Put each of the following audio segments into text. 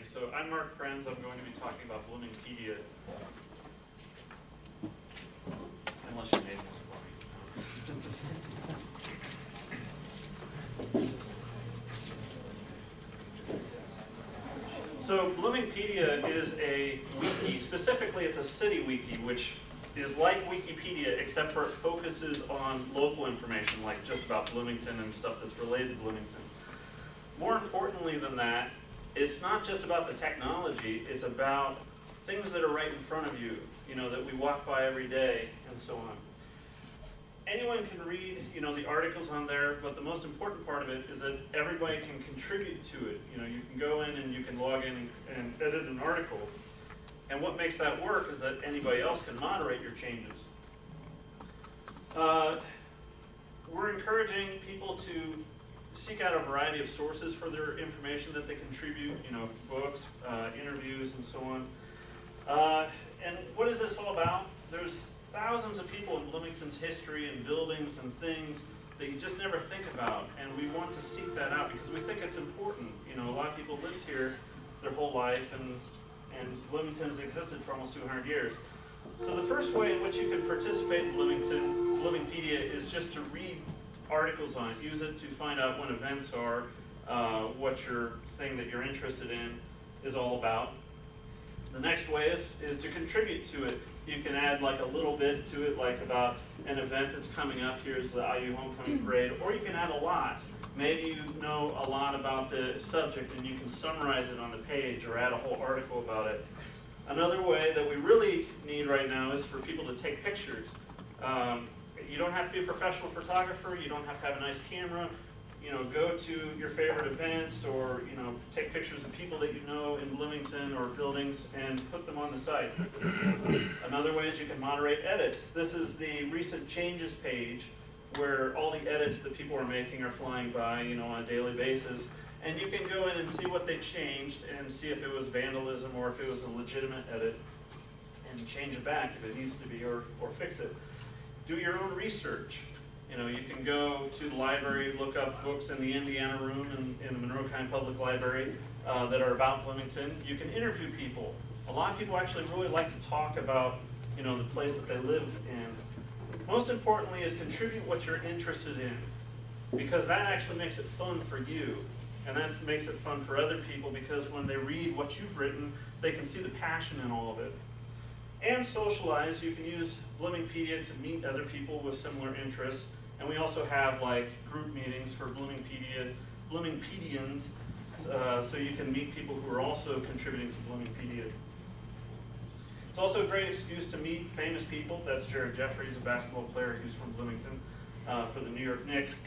So I'm Mark Friends. I'm going to be talking about Bloomingpedia. Unless you made one for me. So Bloomingpedia is a wiki. Specifically, it's a city wiki, which is like Wikipedia, except for it focuses on local information, like just about Bloomington and stuff that's related to Bloomington. More importantly than that, it's not just about the technology, it's about things that are right in front of you, that we walk by every day, and so on. Anyone can read, the articles on there, but the most important part of it is that everybody can contribute to it. You can go in and you can log in and edit an article. And what makes that work is that anybody else can moderate your changes. We're encouraging people to seek out a variety of sources for their information that they contribute, books, interviews, and so on. And what is this all about? There's thousands of people in Bloomington's history and buildings and things that you just never think about, and we want to seek that out because we think it's important. A lot of people lived here their whole life, and Bloomington has existed for almost 200 years. So the first way in which you can participate in Bloomingpedia is just to read articles on it. Use it to find out when events are, what your thing that you're interested in is all about. The next way is to contribute to it. You can add like a little bit to it, like about an event that's coming up. Here's the IU Homecoming Parade. Or you can add a lot. Maybe you know a lot about the subject and you can summarize it on the page or add a whole article about it. Another way that we really need right now is for people to take pictures. You don't have to be a professional photographer. You don't have to have a nice camera. Go to your favorite events or, take pictures of people that you know in Bloomington or buildings and put them on the site. Another way is you can moderate edits. This is the recent changes page where all the edits that people are making are flying by, on a daily basis. And you can go in and see what they changed and see if it was vandalism or if it was a legitimate edit and change it back if it needs to be or fix it. Do your own research. You can go to the library, look up books in the Indiana room in the Monroe County Public Library that are about Bloomington. You can interview people. A lot of people actually really like to talk about, the place that they live in. Most importantly is contribute what you're interested in, because that actually makes it fun for you. And that makes it fun for other people because when they read what you've written, they can see the passion in all of it. And socialize. You can use Bloomingpedia to meet other people with similar interests. And we also have like group meetings for Bloomingpedians, so you can meet people who are also contributing to Bloomingpedia. It's also a great excuse to meet famous people. That's Jared Jeffries, a basketball player who's from Bloomington for the New York Knicks.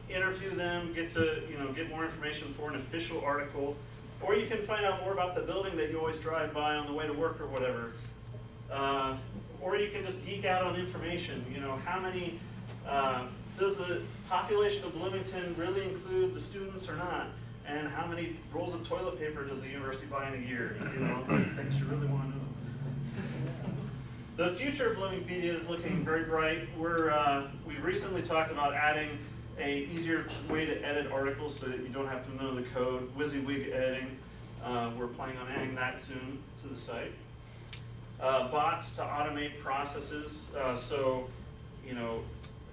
Interview them, get more information for an official article, or you can find out more about the building that you always drive by on the way to work or whatever. Or you can just geek out on information. How many, does the population of Bloomington really include the students or not? And how many rolls of toilet paper does the university buy in a year? Things you really want to know. The future of Bloomingpedia is looking very bright. We've recently talked about adding an easier way to edit articles so that you don't have to know the code, WYSIWYG editing. We're planning on adding that soon to the site. Bots to automate processes, so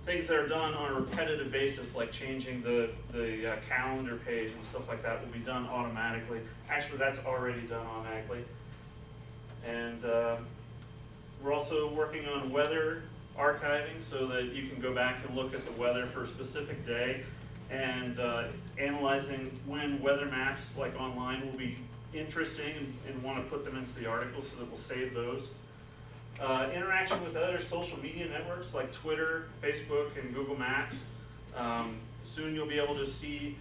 things that are done on a repetitive basis, like changing the calendar page and stuff like that, will be done automatically. Actually, that's already done automatically. And we're also working on weather archiving so that you can go back and look at the weather for a specific day, and analyzing when weather maps like online will be interesting and want to put them into the article so that we'll save those. Interaction with other social media networks like Twitter, Facebook, and Google Maps. Soon you'll be able to see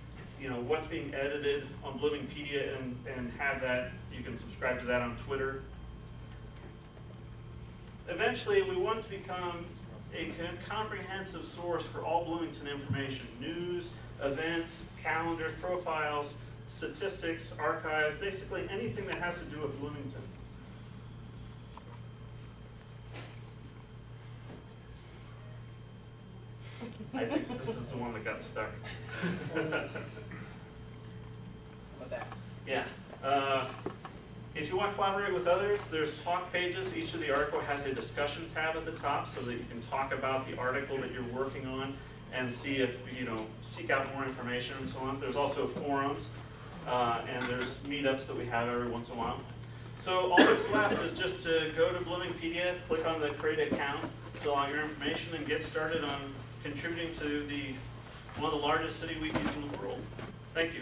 what's being edited on Bloomingpedia and have that. You can subscribe to that on Twitter. Eventually, we want to become a comprehensive source for all Bloomington information: news, events, calendars, profiles, statistics, archive, basically anything that has to do with Bloomington. I think this is the one that got stuck. What that? Yeah. If you want to collaborate with others, there's talk pages. Each of the article has a discussion tab at the top so that you can talk about the article that you're working on and see if, seek out more information and so on. There's also forums, and there's meetups that we have every once in a while. So all that's left is just to go to Bloomingpedia, click on the create account, fill out your information, and get started on contributing to one of the largest city wikis in the world. Thank you.